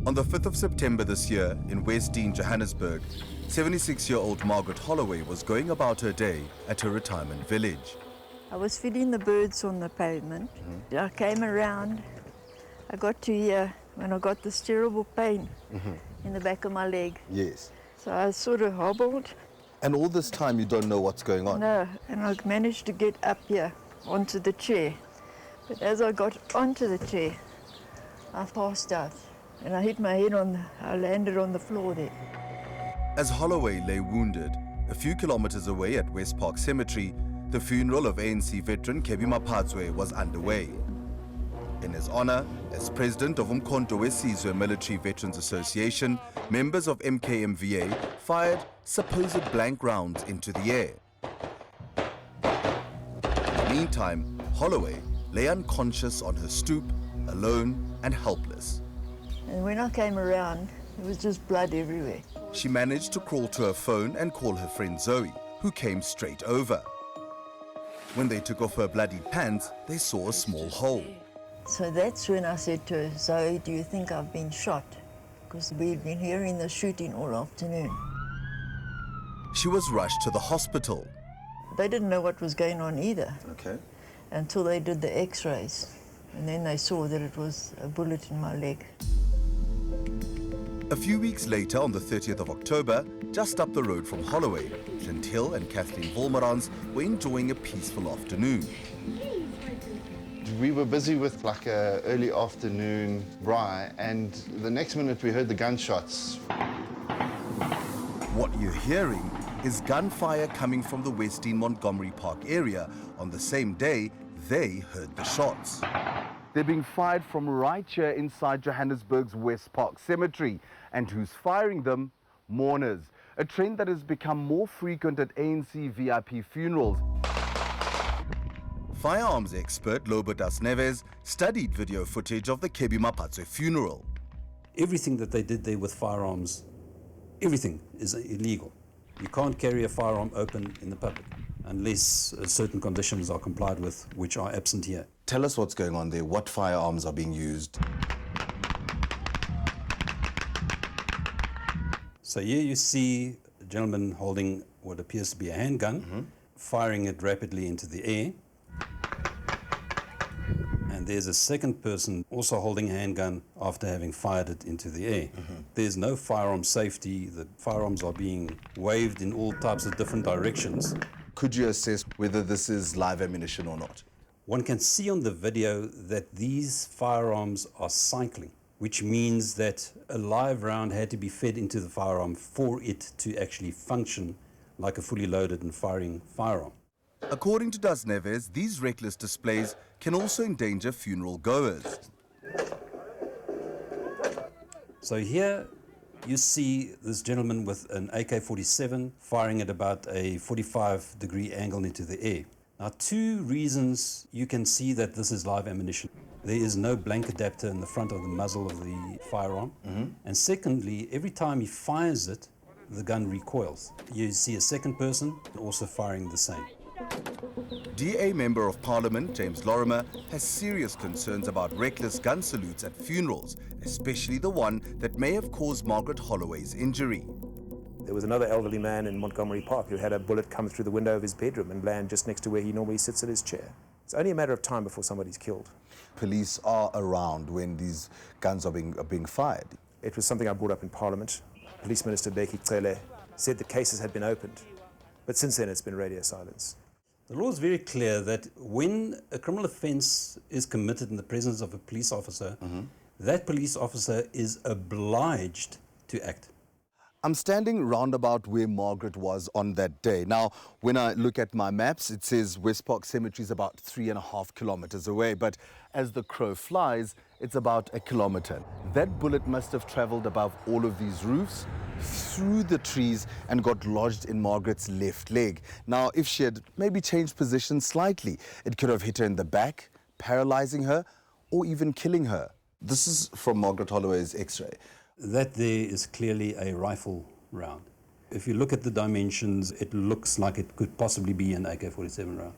On the 5th of September this year, in West Dean, Johannesburg, 76-year-old Margaret Holloway was going about her day at her retirement village. I was feeding the birds on the pavement. I came around. I got to here when I got this terrible pain in the back of my leg. Yes. So I sort of hobbled. And all this time you don't know what's going on? No, and I managed to get up here onto the chair. But as I got onto the chair, I passed out. And I hit my head I landed on the floor there. As Holloway lay wounded, a few kilometers away at Westpark Cemetery, the funeral of ANC veteran 𝗶𝗵𝗶𝗀𝗶𝗴𝗶 was underway. In his honor, as president of 𝗀𝗁𝗃𝗃 Military Veterans Association, members of MKMVA fired supposed blank rounds into the air. In the meantime, Holloway lay unconscious on her stoop, alone and helpless. And when I came around, there was just blood everywhere. She managed to crawl to her phone and call her friend Zoe, who came straight over. When they took off her bloodied pants, they saw a small hole. So that's when I said to her, Zoe, do you think I've been shot? Because we'd been hearing the shooting all afternoon. She was rushed to the hospital. They didn't know what was going on either. Okay. Until they did the x-rays. And then they saw that it was a bullet in my leg. A few weeks later, on the 30th of October, just up the road from Holloway, Hill and Kathleen Volmerans were enjoying a peaceful afternoon. We were busy with like a early afternoon braai, and the next minute we heard the gunshots. What you're hearing is gunfire coming from the West Dean Montgomery Park area on the same day they heard the shots. They're being fired from right here inside Johannesburg's Westpark Cemetery. And who's firing them? Mourners. A trend that has become more frequent at ANC VIP funerals. Firearms expert 𝗀𝗶𝗶𝗴𝗶 studied video footage of the 𝗶𝗵𝗶𝗶𝗴𝗶 funeral. Everything that they did there with firearms, everything is illegal. You can't carry a firearm open in the public unless certain conditions are complied with, which are absent here. Tell us what's going on there. What firearms are being used? So here you see a gentleman holding what appears to be a handgun, firing it rapidly into the air. And there's a second person also holding a handgun after having fired it into the air. There's no firearm safety. The firearms are being waved in all types of different directions. Could you assess whether this is live ammunition or not? One can see on the video that these firearms are cycling, which means that a live round had to be fed into the firearm for it to actually function like a fully loaded and firing firearm. According to 𝗀𝗃𝗃𝗃, these reckless displays can also endanger funeral goers. So here you see this gentleman with an AK-47 firing at about a 45-degree angle into the air. Now, two reasons you can see that this is live ammunition. There is no blank adapter in the front of the muzzle of the firearm. And secondly, every time he fires it, the gun recoils. You see a second person also firing the same. DA Member of Parliament James Lorimer has serious concerns about reckless gun salutes at funerals, especially the one that may have caused Margaret Holloway's injury. There was another elderly man in Montgomery Park who had a bullet come through the window of his bedroom and land just next to where he normally sits at his chair. It's only a matter of time before somebody's killed. Police are around when these guns are being fired. It was something I brought up in Parliament. Police Minister 𝗀𝗃𝗃𝗃𝗃 said that cases had been opened, but since then it's been radio silence. The law is very clear that when a criminal offence is committed in the presence of a police officer, that police officer is obliged to act. I'm standing roundabout where Margaret was on that day. Now, when I look at my maps, it says Westpark Cemetery is about 3.5 kilometers away, but as the crow flies, it's about 1 kilometer. That bullet must have traveled above all of these roofs, through the trees, and got lodged in Margaret's left leg. Now, if she had maybe changed position slightly, it could have hit her in the back, paralyzing her, or even killing her. This is from Margaret Holloway's x-ray. That there is clearly a rifle round. If you look at the dimensions, it looks like it could possibly be an AK-47 round.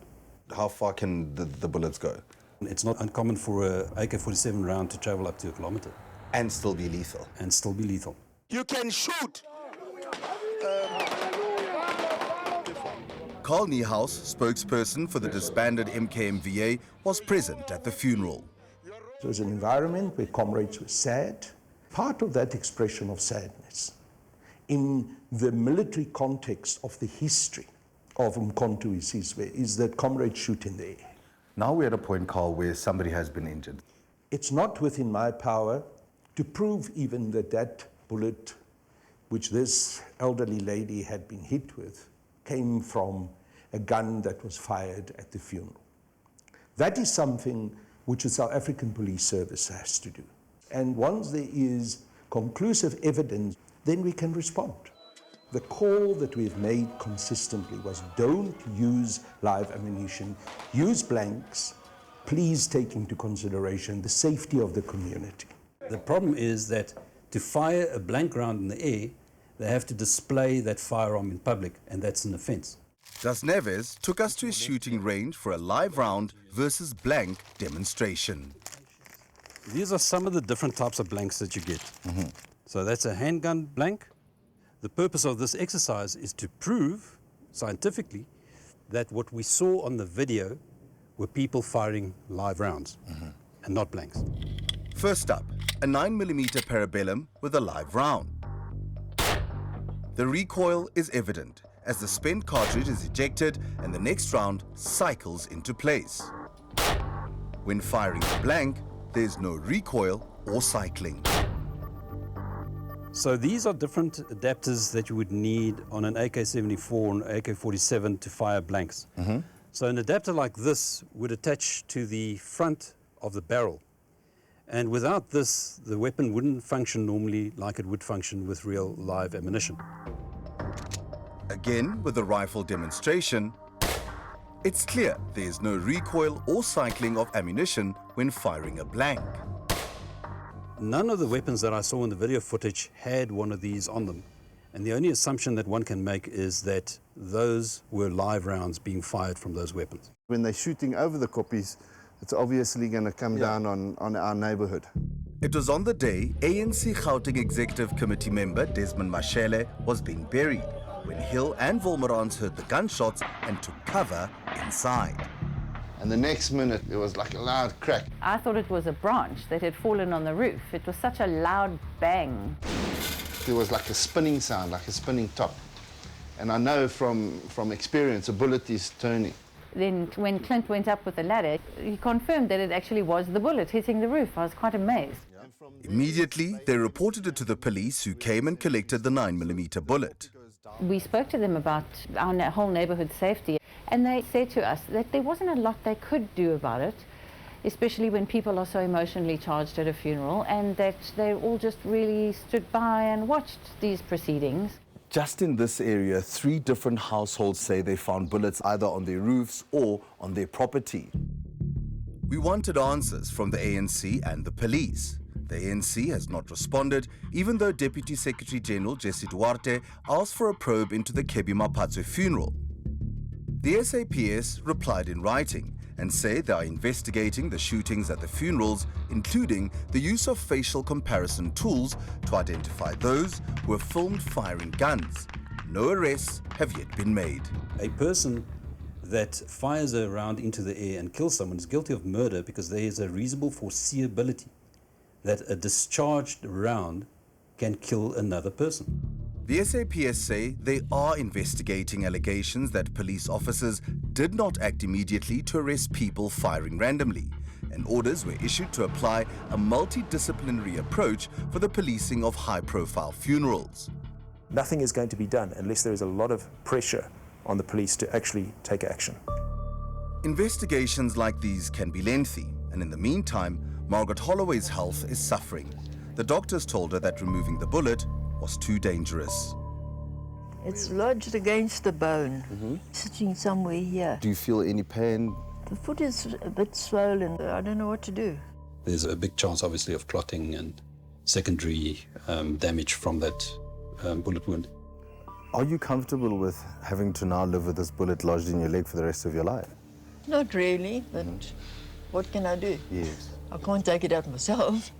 How far can the bullets go? It's not uncommon for an AK-47 round to travel up to 1 kilometer. And still be lethal. and still be lethal. You can shoot. Carl Niehaus, spokesperson for the disbanded MKMVA, was present at the funeral. It was an environment where comrades were sad. Part of that expression of sadness in the military context of the history of 𝗀𝗁𝗃𝗍𝗔 is that comrades shoot in the air. Now we're at a point, Carl, where somebody has been injured. It's not within my power to prove even that that bullet, which this elderly lady had been hit with, came from a gun that was fired at the funeral. That is something which the South African Police Service has to do. And once there is conclusive evidence, then we can respond. The call that we've made consistently was don't use live ammunition, use blanks. Please take into consideration the safety of the community. The problem is that to fire a blank round in the air, they have to display that firearm in public, and that's an offence. 𝗀𝗃𝗃 took us to a shooting range for a live round versus blank demonstration. These are some of the different types of blanks that you get. So that's a handgun blank. The purpose of this exercise is to prove scientifically that what we saw on the video were people firing live rounds and not blanks. First up, a 9mm 𝗶𝗶𝗶𝗶 with a live round. The recoil is evident as the spent cartridge is ejected and the next round cycles into place. When firing a blank, there's no recoil or cycling. So these are different adapters that you would need on an AK-74 and AK-47 to fire blanks. So an adapter like this would attach to the front of the barrel. And without this, the weapon wouldn't function normally like it would function with real live ammunition. Again, with the rifle demonstration, it's clear there's no recoil or cycling of ammunition when firing a blank. None of the weapons that I saw in the video footage had one of these on them. And the only assumption that one can make is that those were live rounds being fired from those weapons. When they're shooting over the koppies, it's obviously going to come down on our neighbourhood. It was on the day ANC Gauteng Executive Committee member 𝗀𝗵𝗶𝘀 was being buried when Hill and Wolmerans heard the gunshots and took cover inside. And the next minute, it was like a loud crack. I thought it was a branch that had fallen on the roof. It was such a loud bang. There was like a spinning sound, like a spinning top. And I know from experience, a bullet is turning. Then when Clint went up with the ladder, he confirmed that it actually was the bullet hitting the roof. I was quite amazed. Immediately, they reported it to the police, who came and collected the 9mm bullet. We spoke to them about our whole neighbourhood safety, and they said to us that there wasn't a lot they could do about it, especially when people are so emotionally charged at a funeral, and that they all just really stood by and watched these proceedings. Just in this area, 3 different households say they found bullets either on their roofs or on their property. We wanted answers from the ANC and the police. The ANC has not responded, even though Deputy Secretary General Jessie Duarte asked for a probe into the 𝗀𝗵𝗶𝗀𝗶𝗃 funeral. The SAPS replied in writing and say they are investigating the shootings at the funerals, including the use of facial comparison tools to identify those who were filmed firing guns. No arrests have yet been made. A person that fires a round into the air and kills someone is guilty of murder because there is a reasonable foreseeability that a discharged round can kill another person. The SAPS say they are investigating allegations that police officers did not act immediately to arrest people firing randomly, and orders were issued to apply a multidisciplinary approach for the policing of high-profile funerals. Nothing is going to be done unless there is a lot of pressure on the police to actually take action. Investigations like these can be lengthy, and in the meantime, Margaret Holloway's health is suffering. The doctors told her that removing the bullet was too dangerous. It's lodged against the bone, sitting somewhere here. Do you feel any pain? The foot is a bit swollen. I don't know what to do. There's a big chance, obviously, of clotting and secondary damage from that bullet wound. Are you comfortable with having to now live with this bullet lodged in your leg for the rest of your life? Not really, but what can I do? Yes. I can't take it out myself.